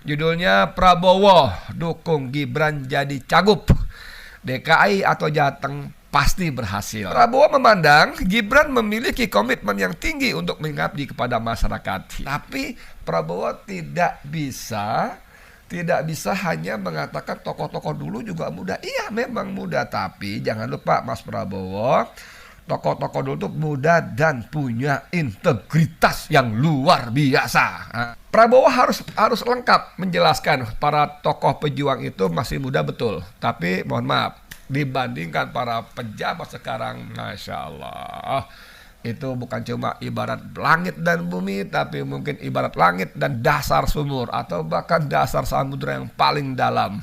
Judulnya Prabowo dukung Gibran jadi cagup. DKI atau Jateng pasti berhasil. Prabowo memandang Gibran memiliki komitmen yang tinggi untuk mengabdi kepada masyarakat. Tapi Prabowo tidak bisa hanya mengatakan tokoh-tokoh dulu juga muda. Iya, memang muda, tapi jangan lupa Mas Prabowo, tokoh-tokoh dulu itu muda dan punya integritas yang luar biasa. Prabowo harus lengkap menjelaskan para tokoh pejuang itu masih muda betul, tapi mohon maaf, dibandingkan para pejabat sekarang, Masya Allah, itu bukan cuma ibarat langit dan bumi, tapi mungkin ibarat langit dan dasar sumur, atau bahkan dasar samudera yang paling dalam.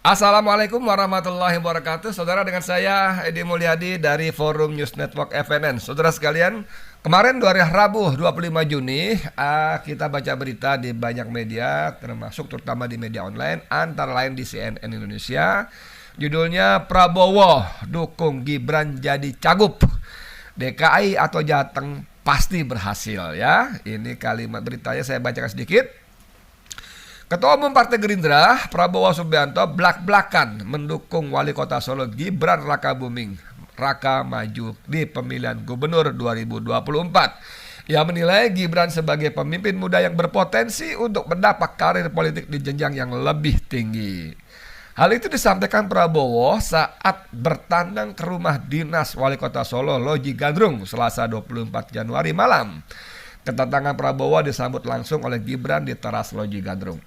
Assalamualaikum warahmatullahi wabarakatuh. Saudara, dengan saya Edi Mulyadi dari Forum News Network FNN. Saudara sekalian, kemarin hari Rabu 25 Juni kita baca berita di banyak media, termasuk terutama di media online, antara lain di CNN Indonesia. Judulnya Prabowo dukung Gibran jadi cagup. DKI atau Jateng pasti berhasil, ya. Ini kalimat beritanya saya bacakan sedikit. Ketua Umum Partai Gerindra, Prabowo Subianto, blak-blakan mendukung Wali Kota Solo Gibran Rakabuming Raka maju di pemilihan gubernur 2024. Ia menilai Gibran sebagai pemimpin muda yang berpotensi untuk mendapat karir politik di jenjang yang lebih tinggi. Hal itu disampaikan Prabowo saat bertandang ke rumah dinas Wali Kota Solo Loji Gandrung Selasa 24 Januari malam. Kedatangan Prabowo disambut langsung oleh Gibran di teras Loji Gandrung.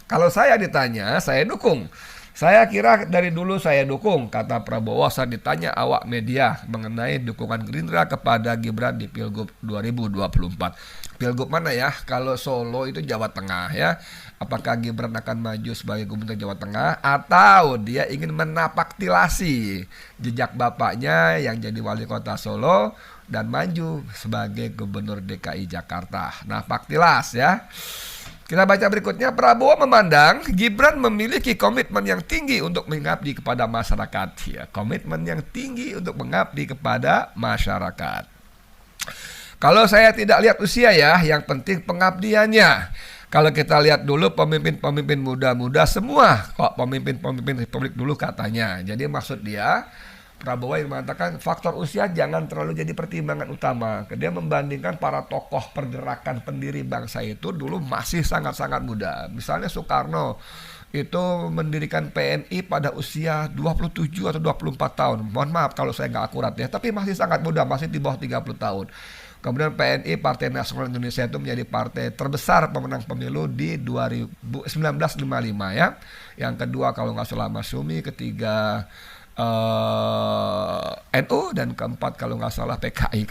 Kalau saya ditanya, saya dukung. Saya kira dari dulu saya dukung, kata Prabowo saat ditanya awak media mengenai dukungan Gerindra kepada Gibran di Pilgub 2024. Pilgub mana ya? Kalau Solo itu Jawa Tengah, ya. Apakah Gibran akan maju sebagai gubernur Jawa Tengah atau dia ingin menapaktilasi jejak bapaknya yang jadi wali kota Solo dan maju sebagai gubernur DKI Jakarta. Napaktilas, ya. Kita baca berikutnya. Prabowo memandang Gibran memiliki komitmen yang tinggi untuk mengabdi kepada masyarakat. Ya, komitmen yang tinggi untuk mengabdi kepada masyarakat. Kalau saya tidak lihat usia, ya, yang penting pengabdiannya. Kalau kita lihat dulu pemimpin-pemimpin muda-muda semua kok pemimpin-pemimpin republik dulu katanya. Jadi maksud dia, Prabowo yang mengatakan faktor usia jangan terlalu jadi pertimbangan utama. Dia membandingkan para tokoh pergerakan pendiri bangsa itu dulu masih sangat-sangat muda. Misalnya Soekarno itu mendirikan PNI pada usia 27 atau 24 tahun. Mohon maaf kalau saya nggak akurat, ya, tapi masih sangat muda, masih di bawah 30 tahun. Kemudian PNI, Partai Nasional Indonesia, itu menjadi partai terbesar pemenang pemilu di 1955, ya. Yang kedua kalau nggak salah Masyumi, ketiga NU, dan keempat kalau nggak salah PKI.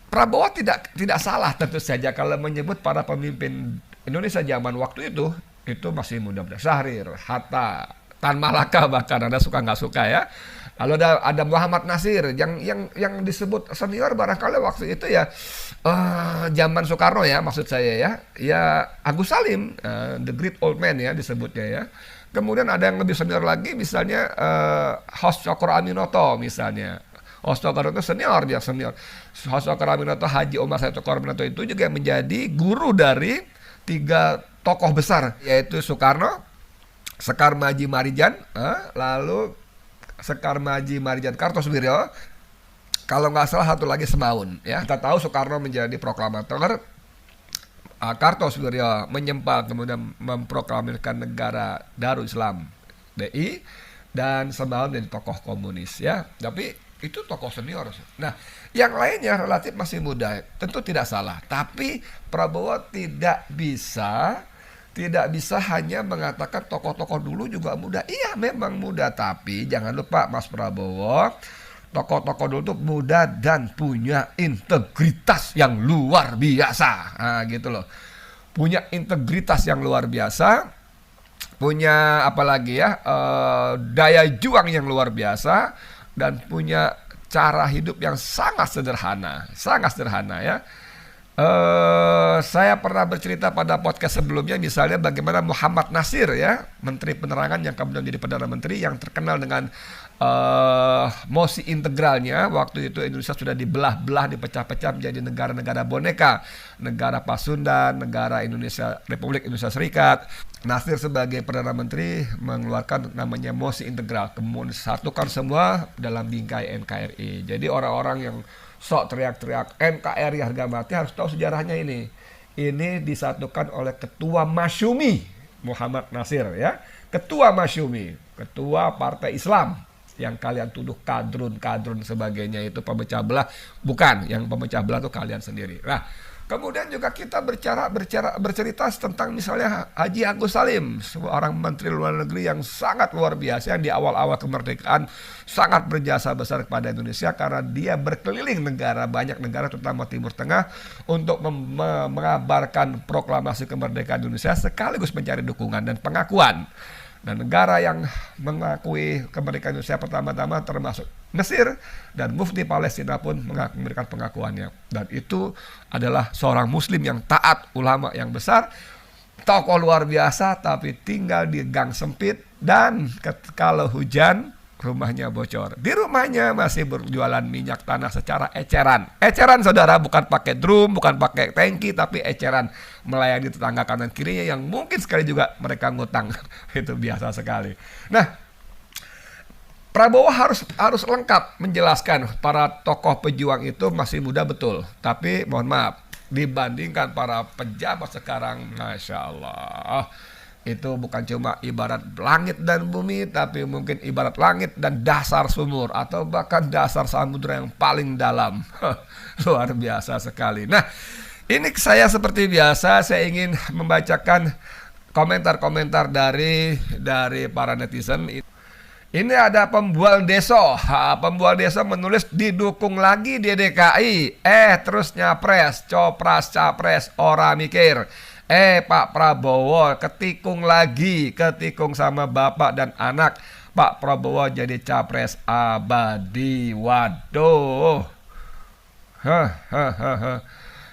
Prabowo tidak salah tentu saja kalau menyebut para pemimpin Indonesia zaman waktu itu masih muda-muda. Syahrir, Hatta, Tan Malaka, bahkan Anda suka nggak suka, ya. Lalu ada Muhammad Nasir yang disebut senior barangkali waktu itu, ya, zaman Soekarno, ya, maksud saya, ya Agus Salim, the great old man, ya, disebutnya, ya. Kemudian ada yang lebih senior lagi, misalnya Hos Cokro Aminoto, misalnya. Hos Cokro itu senior, dia senior. Hos Cokro Aminoto, Haji Omar Said Cokro Aminoto itu juga menjadi guru dari tiga tokoh besar, yaitu Soekarno, Sekar Maji Marijan, lalu Sekar Maji Marijan Kartosuwiryo, kalau nggak salah satu lagi Semaun, ya. Kita tahu Soekarno menjadi proklamator, Kartosuwiryo menyempal kemudian memproklamirkan negara Darul Islam DI, dan Semaun menjadi tokoh komunis, ya. Tapi itu tokoh senior. Nah, yang lainnya relatif masih muda, tentu tidak salah. Tapi Prabowo tidak bisa Tidak bisa hanya mengatakan tokoh-tokoh dulu juga muda. Iya, memang muda, tapi jangan lupa Mas Prabowo, tokoh-tokoh dulu tuh muda dan punya integritas yang luar biasa. Nah, gitu loh. Punya integritas yang luar biasa, punya apalagi ya, daya juang yang luar biasa, dan punya cara hidup yang sangat sederhana ya. Saya pernah bercerita pada podcast sebelumnya, misalnya bagaimana Muhammad Nasir ya, Menteri Penerangan yang kemudian jadi Perdana Menteri, yang terkenal dengan mosi integralnya. Waktu itu Indonesia sudah dibelah-belah, dipecah-pecah menjadi negara-negara boneka, negara Pasundan, negara Indonesia, Republik Indonesia Serikat. Nasir sebagai Perdana Menteri mengeluarkan namanya mosi integral, kemudian satukan semua dalam bingkai NKRI. Jadi orang-orang yang sok teriak-teriak NKRI harga mati harus tahu sejarahnya ini. Ini disatukan oleh Ketua Masyumi Muhammad Nasir ya. Ketua Masyumi, ketua Partai Islam yang kalian tuduh kadrun sebagainya itu pemecah belah. Bukan, yang pemecah belah itu kalian sendiri. Nah, kemudian juga kita bercerita tentang misalnya Haji Agus Salim, seorang menteri luar negeri yang sangat luar biasa, yang di awal-awal kemerdekaan sangat berjasa besar kepada Indonesia karena dia berkeliling banyak negara terutama Timur Tengah untuk mengabarkan proklamasi kemerdekaan Indonesia sekaligus mencari dukungan dan pengakuan. Dan negara yang mengakui kemerdekaan Indonesia pertama-tama termasuk Mesir, dan Mufti Palestina pun memberikan pengakuannya. Dan itu adalah seorang muslim yang taat, ulama yang besar, tokoh luar biasa, tapi tinggal di gang sempit, dan kalau hujan rumahnya bocor. Di rumahnya masih berjualan minyak tanah secara eceran. Eceran saudara, bukan pakai drum, bukan pakai tangki, tapi eceran, melayani tetangga kanan kirinya yang mungkin sekali juga mereka ngutang. Itu biasa sekali. Nah, Prabowo harus lengkap menjelaskan para tokoh pejuang itu masih muda betul. Tapi mohon maaf, dibandingkan para pejabat sekarang, Masya Allah, itu bukan cuma ibarat langit dan bumi, tapi mungkin ibarat langit dan dasar sumur, atau bahkan dasar samudera yang paling dalam. Luar biasa sekali. Nah, ini saya seperti biasa, saya ingin membacakan komentar-komentar dari para netizen. Ini ada Pembual Deso. Pembual Deso menulis didukung lagi di DKI. Terus nyapres, copras, capres, ora mikir. Pak Prabowo ketikung lagi, ketikung sama bapak dan anak. Pak Prabowo jadi capres abadi. Waduh.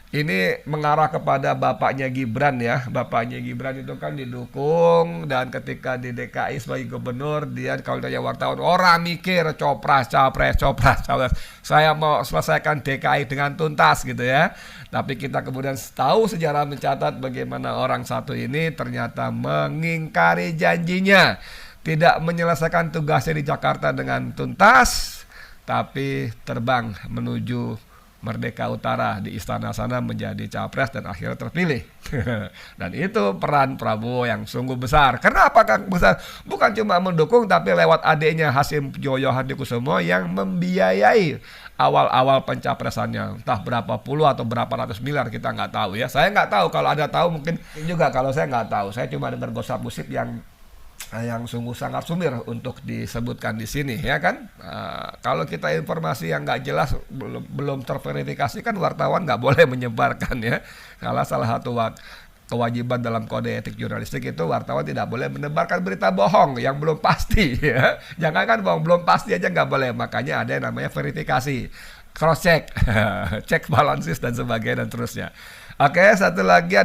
Ini mengarah kepada bapaknya Gibran ya. Bapaknya Gibran itu kan didukung, dan ketika di DKI sebagai gubernur, dia kalau tanya wartawan, orang mikir copras, capres, copras, capres. Saya mau selesaikan DKI dengan tuntas gitu ya. Tapi kita kemudian tahu sejarah mencatat bagaimana orang satu ini ternyata mengingkari janjinya, tidak menyelesaikan tugasnya di Jakarta dengan tuntas, tapi terbang menuju Merdeka Utara di istana sana menjadi capres dan akhirnya terpilih. Dan itu peran Prabowo yang sungguh besar. Kenapa Kang besar? Bukan cuma mendukung, tapi lewat adiknya Hasim Joyo Hadikusumo yang membiayai awal-awal pencapresannya. Entah berapa puluh atau berapa ratus miliar kita nggak tahu ya. Saya nggak tahu, kalau ada tahu mungkin juga, kalau saya nggak tahu. Saya cuma dengar gosip-gosip yang sungguh sangat sumir untuk disebutkan di sini ya kan. Kalau kita informasi yang nggak jelas, belum terverifikasi, kan wartawan nggak boleh menyebarkan ya. Salah satu kewajiban dalam kode etik jurnalistik itu wartawan tidak boleh menebarkan berita bohong yang belum pasti ya. Jangan kan bohong belum pasti aja nggak boleh. Makanya ada yang namanya verifikasi, cross check, check balances dan sebagainya dan terusnya. Oke, satu lagi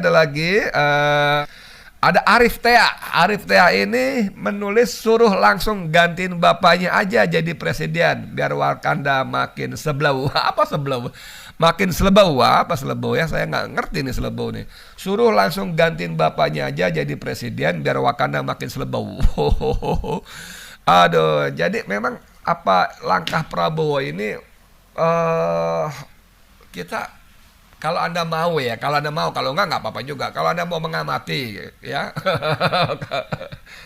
ada Arif Tea. Arif Tea ini menulis suruh langsung gantiin bapaknya aja jadi presiden biar Wakanda makin seblau. Apa seblau? Makin selebau. Apa selebau ya? Saya nggak ngerti nih selebau nih. Suruh langsung gantiin bapaknya aja jadi presiden biar Wakanda makin selebau. Aduh, jadi memang apa langkah Prabowo ini kita, kalau Anda mau ya, kalau nggak apa-apa juga. Kalau Anda mau mengamati ya,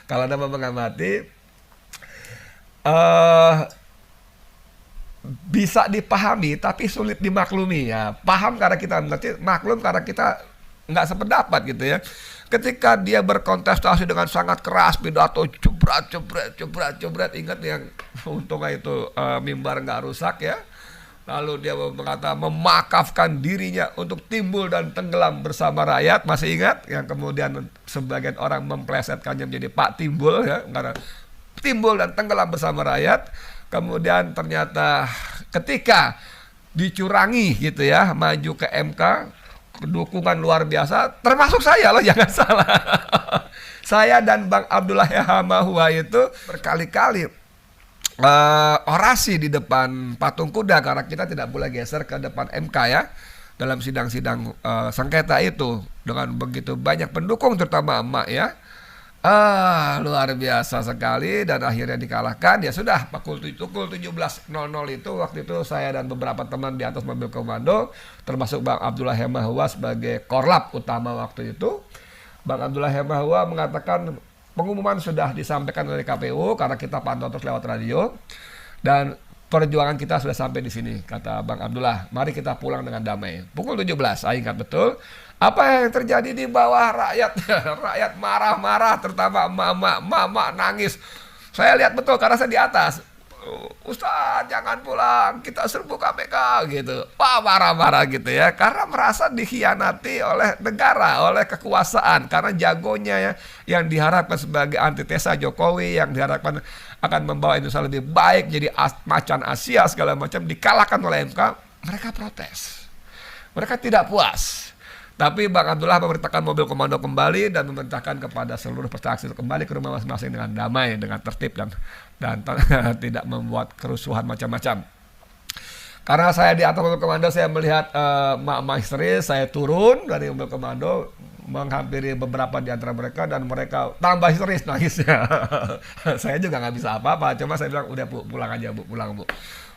kalau Anda mau mengamati, bisa dipahami tapi sulit dimaklumi ya. Paham karena kita mengerti, maklum karena kita nggak sependapat gitu ya. ketika dia berkontestasi dengan sangat keras, pidato jebret, ingat yang untungnya itu mimbar nggak rusak ya. Lalu dia berkata memakafkan dirinya untuk timbul dan tenggelam bersama rakyat, masih ingat? Yang kemudian sebagian orang memplesetkannya menjadi Pak Timbul ya, karena timbul dan tenggelam bersama rakyat. Kemudian ternyata ketika dicurangi gitu ya, maju ke MK, dukungan luar biasa, termasuk saya loh, jangan salah. Saya dan Bang Abdullah Hamahua itu berkali-kali orasi di depan patung kuda karena kita tidak boleh geser ke depan MK ya dalam sidang-sidang sengketa itu, dengan begitu banyak pendukung terutama emak ya. Luar biasa sekali, dan akhirnya dikalahkan. Ya sudah, pukul 17.00 itu waktu itu saya dan beberapa teman di atas mobil komando, termasuk Bang Abdullah Hamahua sebagai korlap utama waktu itu. Bang Abdullah Hamahua mengatakan pengumuman sudah disampaikan oleh KPU karena kita pantau terus lewat radio, dan perjuangan kita sudah sampai di sini, kata Bang Abdullah. Mari kita pulang dengan damai. Pukul 17, saya ingat betul. Apa yang terjadi di bawah rakyat? Rakyat marah-marah, terutama mama nangis. Saya lihat betul karena saya di atas. Ustaz, jangan pulang, kita serbu KPK gitu. Wah, marah-marah gitu ya, karena merasa dikhianati oleh negara, oleh kekuasaan, karena jagonya ya, yang diharapkan sebagai antitesa Jokowi, yang diharapkan akan membawa Indonesia lebih baik, jadi macan Asia segala macam, dikalahkan oleh MK. Mereka protes, mereka tidak puas. Tapi Bang Abdullah memerintahkan mobil komando kembali dan memerintahkan kepada seluruh peserta aksi kembali ke rumah masing-masing dengan damai, dengan tertib dan tidak membuat kerusuhan macam-macam. Karena saya di atas mobil komando, saya melihat mak-mak histeris, saya turun dari mobil komando menghampiri beberapa di antara mereka, dan mereka tambah histeris nangisnya. Saya juga nggak bisa apa-apa, cuma saya bilang udah Bu, pulang aja Bu, pulang Bu.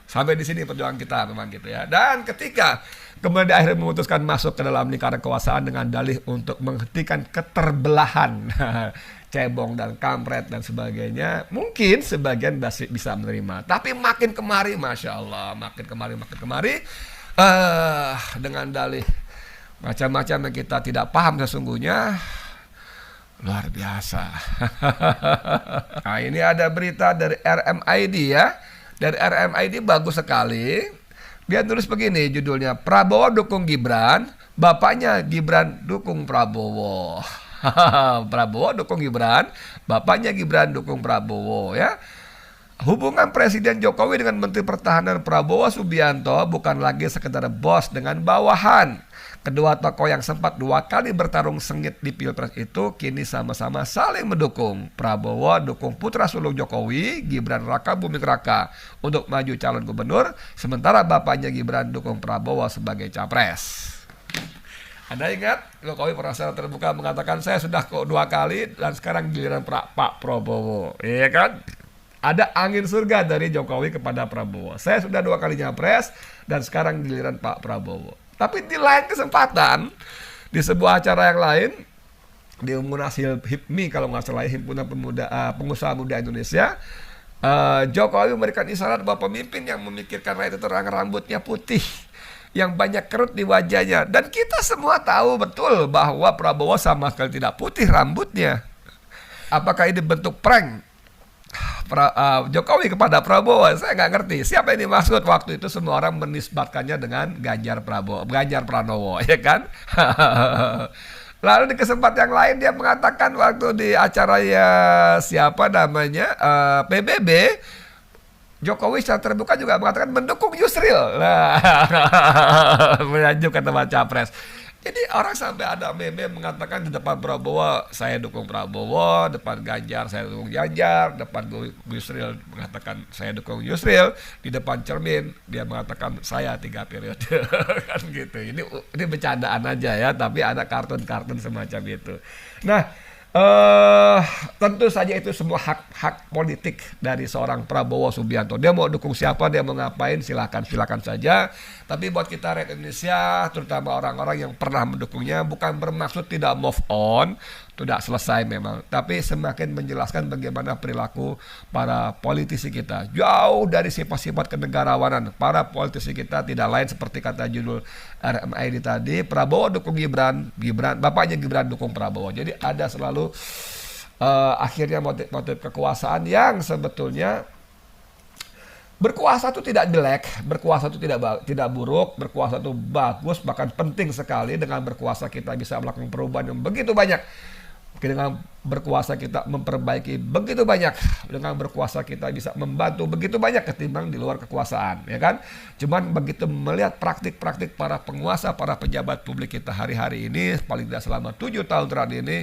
Sampai di sini perjuangan kita memang gitu ya. Dan ketika kemudian di akhir memutuskan masuk ke dalam lingkaran kekuasaan dengan dalih untuk menghentikan keterbelahan, cebong dan kampret dan sebagainya, mungkin sebagian bisa menerima. Tapi makin kemari, Masya Allah, makin kemari, dengan dalih macam-macam yang kita tidak paham sesungguhnya, luar biasa. Nah, ini ada berita dari RMID ya. Dari RMID bagus sekali. Dia tulis begini judulnya, Prabowo dukung Gibran, bapaknya Gibran dukung Prabowo. Prabowo dukung Gibran, bapaknya Gibran dukung Prabowo ya. Hubungan Presiden Jokowi dengan Menteri Pertahanan Prabowo Subianto bukan lagi sekedar bos dengan bawahan. Kedua tokoh yang sempat 2 kali bertarung sengit di Pilpres itu kini sama-sama saling mendukung. Prabowo dukung putra sulung Jokowi, Gibran Raka Buming Raka, untuk maju calon gubernur, sementara bapaknya Gibran dukung Prabowo sebagai capres. Anda ingat, Jokowi pernah secara terbuka mengatakan, saya sudah kok 2 kali dan sekarang giliran Pak Prabowo. Iya kan? Ada angin surga dari Jokowi kepada Prabowo. Saya sudah 2 kali nyapres dan sekarang giliran Pak Prabowo. Tapi di lain kesempatan, di sebuah acara yang lain, di Munas HIPMI kalau nggak salah, Himpunan Pengusaha Muda Indonesia, Jokowi memberikan isyarat bahwa pemimpin yang memikirkan rakyat itu rambutnya putih, yang banyak kerut di wajahnya. Dan kita semua tahu betul bahwa Prabowo sama sekali tidak putih rambutnya. Apakah ini bentuk prank Jokowi kepada Prabowo? Saya nggak ngerti siapa yang dimaksud. Waktu itu semua orang menisbatkannya dengan Ganjar Pranowo, ya kan? Lalu di kesempatan yang lain dia mengatakan waktu di acara ya siapa namanya PBB, Jokowi secara terbuka juga mengatakan mendukung Yusril. Nah, menunjukkan nama capres. Jadi orang sampai ada meme mengatakan di depan Prabowo saya dukung Prabowo, depan Ganjar saya dukung Ganjar, depan Yusril mengatakan saya dukung Yusril, di depan cermin dia mengatakan saya 3 periode. Kan gitu. Ini bercandaan aja ya, tapi ada kartun-kartun semacam itu. Nah, tentu saja itu semua hak politik dari seorang Prabowo Subianto. Dia mau dukung siapa, dia mau ngapain, silakan saja. Tapi buat kita rakyat Indonesia, terutama orang-orang yang pernah mendukungnya, bukan bermaksud tidak move on, tidak selesai memang, tapi semakin menjelaskan bagaimana perilaku para politisi kita jauh dari sifat-sifat kenegarawanan. Para politisi kita tidak lain seperti kata judul RMI tadi, Prabowo dukung Gibran, bapaknya Gibran dukung Prabowo. Jadi ada selalu akhirnya motif-motif kekuasaan yang sebetulnya berkuasa itu tidak jelek, berkuasa itu tidak buruk, berkuasa itu bagus, bahkan penting sekali. Dengan berkuasa kita bisa melakukan perubahan yang begitu banyak. Dengan berkuasa kita memperbaiki begitu banyak, dengan berkuasa kita bisa membantu begitu banyak ketimbang di luar kekuasaan, ya kan? Cuman begitu melihat praktik-praktik para penguasa, para pejabat publik kita hari-hari ini, paling tidak selama 7 tahun terakhir ini,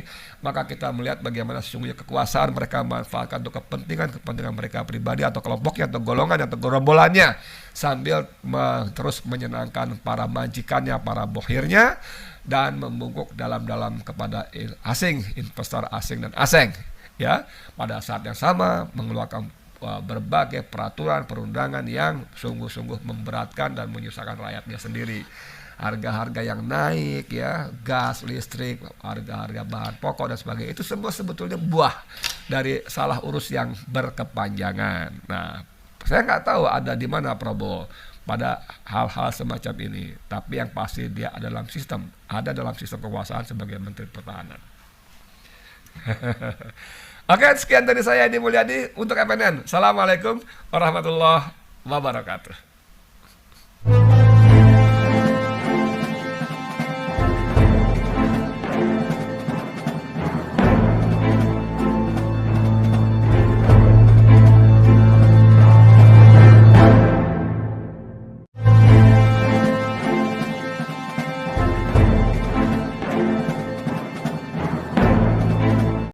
maka kita melihat bagaimana sesungguhnya kekuasaan mereka manfaatkan untuk kepentingan mereka pribadi atau kelompoknya atau golongan atau gerombolannya, sambil terus menyenangkan para majikannya, para bohirnya, dan membungkuk dalam-dalam kepada asing, investor asing dan asing, ya. Pada saat yang sama mengeluarkan berbagai peraturan perundangan yang sungguh-sungguh memberatkan dan menyusahkan rakyatnya sendiri. Harga-harga yang naik, ya, gas, listrik, harga-harga bahan pokok dan sebagainya, itu semua sebetulnya buah dari salah urus yang berkepanjangan. Nah, saya nggak tahu ada di mana Prabowo pada hal-hal semacam ini, tapi yang pasti dia ada dalam sistem kekuasaan sebagai Menteri Pertahanan. Oke, sekian dari saya Edi Mulyadi untuk FNN. Assalamualaikum warahmatullahi wabarakatuh.